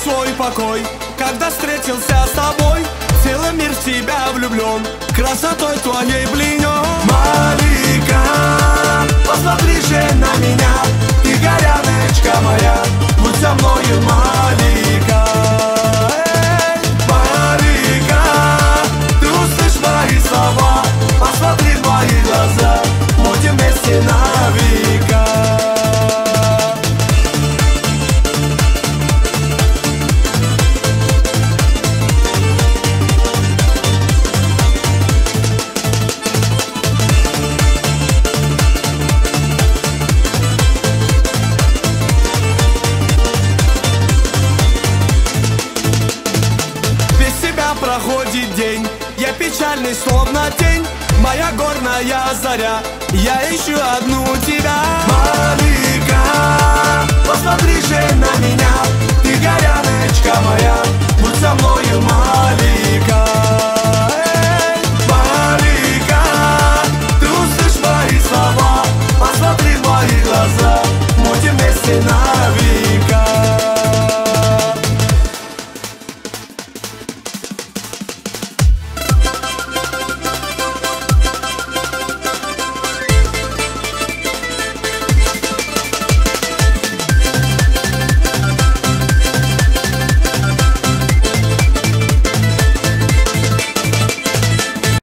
свой покой. Когда встретился с тобой, целый мир в тебя влюблен, красотой твоей пленен. Малика, посмотри же на меня, ты горяночка моя, будь со мною, Малика. Малика, ты услышь мои слова, посмотри в мои глаза, будем вместе на века. Проходит день, я печальный, словно тень, моя горная заря, я ищу одну тебя. Малика, посмотри же на меня, ты горяночка моя, будь со мною, Малика. Малика, ты услышь мои слова, посмотри в мои глаза, будем вместе на века.